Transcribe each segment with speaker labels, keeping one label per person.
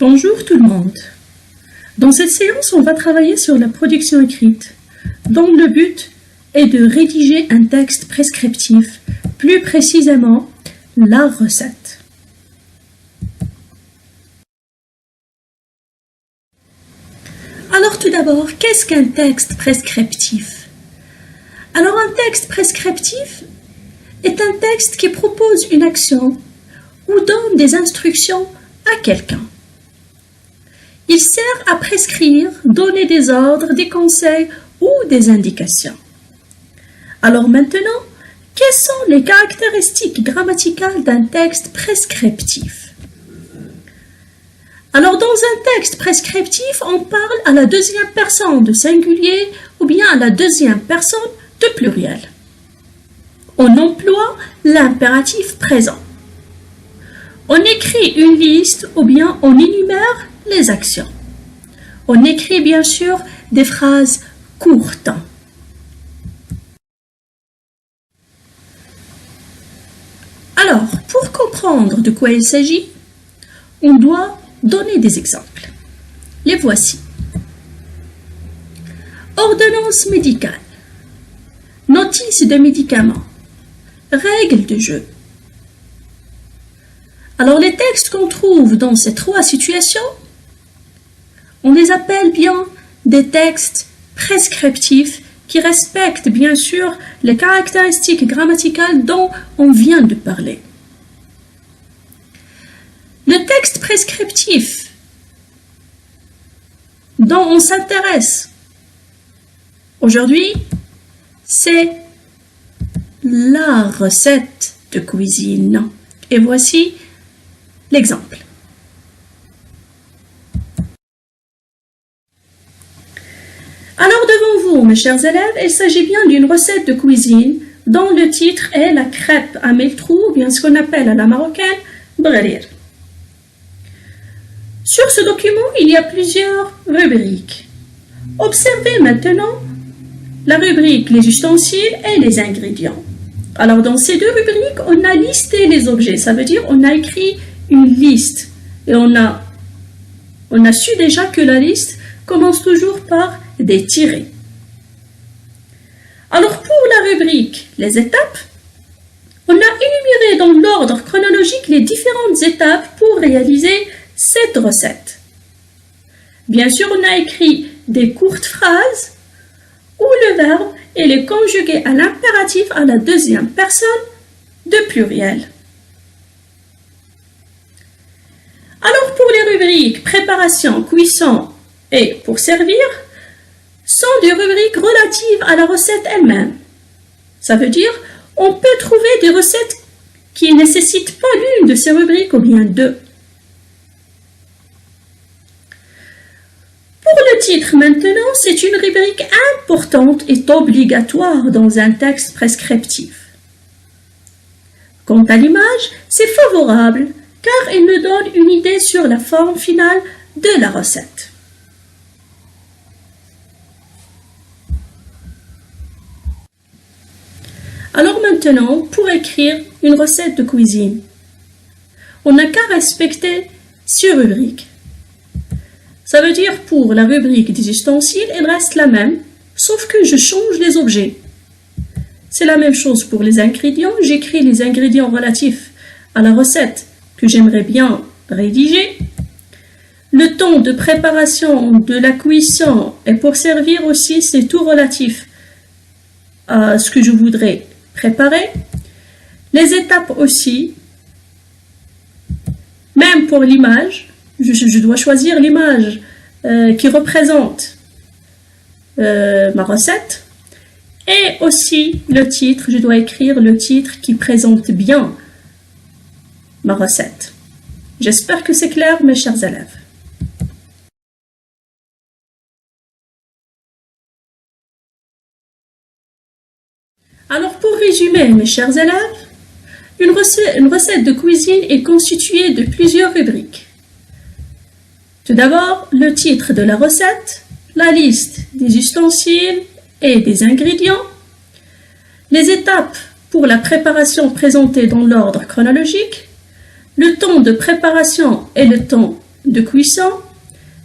Speaker 1: Bonjour tout le monde. Dans cette séance, on va travailler sur la production écrite, dont le but est de rédiger un texte prescriptif, plus précisément la recette. Alors tout d'abord, qu'est-ce qu'un texte prescriptif? Alors un texte prescriptif est un texte qui propose une action ou donne des instructions à quelqu'un. Il sert à prescrire, donner des ordres, des conseils ou des indications. Alors maintenant, quelles sont les caractéristiques grammaticales d'un texte prescriptif? Alors dans un texte prescriptif, on parle à la deuxième personne de singulier ou bien à la deuxième personne de pluriel. On emploie l'impératif présent. On écrit une liste ou bien on énumère les actions. On écrit bien sûr des phrases courtes. Alors, pour comprendre de quoi il s'agit, on doit donner des exemples. Les voici. Ordonnance médicale. Notice de médicaments. Règles de jeu. Alors les textes qu'on trouve dans ces trois situations, on les appelle bien des textes prescriptifs qui respectent bien sûr les caractéristiques grammaticales dont on vient de parler. Le texte prescriptif dont on s'intéresse aujourd'hui, c'est la recette de cuisine. Et voici l'exemple. Alors devant vous, mes chers élèves, il s'agit bien d'une recette de cuisine dont le titre est la crêpe à meltrou, ou bien ce qu'on appelle à la marocaine bgharir. Sur ce document, il y a plusieurs rubriques. Observez maintenant la rubrique les ustensiles et les ingrédients. Alors dans ces deux rubriques, on a listé les objets, ça veut dire on a écrit une liste et on a su déjà que la liste commence toujours par des tirets. Alors pour la rubrique les étapes, on a énuméré dans l'ordre chronologique les différentes étapes pour réaliser cette recette. Bien sûr, on a écrit des courtes phrases où le verbe est conjugué à l'impératif à la deuxième personne de pluriel. Alors pour les rubriques préparation, cuisson et pour servir, sont des rubriques relatives à la recette elle-même. Ça veut dire on peut trouver des recettes qui ne nécessitent pas l'une de ces rubriques ou bien deux. Pour le titre maintenant, c'est une rubrique importante et obligatoire dans un texte prescriptif. Quant à l'image, c'est favorable car il nous donne une idée sur la forme finale de la recette. Alors maintenant, pour écrire une recette de cuisine, on n'a qu'à respecter ces rubriques. Ça veut dire pour la rubrique des ustensiles, elle reste la même, sauf que je change les objets. C'est la même chose pour les ingrédients, j'écris les ingrédients relatifs à la recette que j'aimerais bien rédiger. Le temps de préparation de la cuisson et pour servir aussi, c'est tout relatif à ce que je voudrais préparer. Les étapes aussi, même pour l'image, je dois choisir l'image qui représente ma recette. Et aussi le titre, je dois écrire le titre qui présente bien ma recette. J'espère que c'est clair, mes chers élèves. Alors pour résumer, mes chers élèves, une recette de cuisine est constituée de plusieurs rubriques. Tout d'abord, le titre de la recette, la liste des ustensiles et des ingrédients, les étapes pour la préparation présentées dans l'ordre chronologique, le temps de préparation et le temps de cuisson.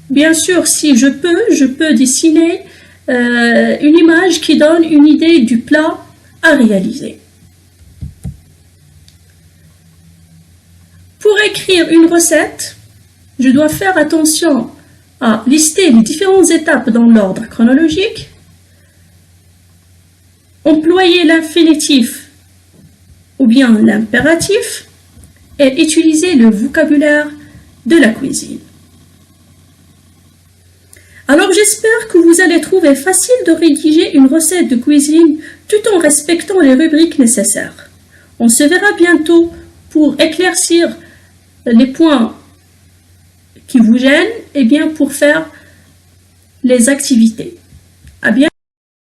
Speaker 1: Bien sûr, si je peux dessiner une image qui donne une idée du plat à réaliser. Pour écrire une recette, je dois faire attention à lister les différentes étapes dans l'ordre chronologique, employer l'infinitif ou bien l'impératif et utiliser le vocabulaire de la cuisine. Alors j'espère que vous allez trouver facile de rédiger une recette de cuisine tout en respectant les rubriques nécessaires. On se verra bientôt pour éclaircir les points qui vous gênent et bien pour faire les activités. À bientôt.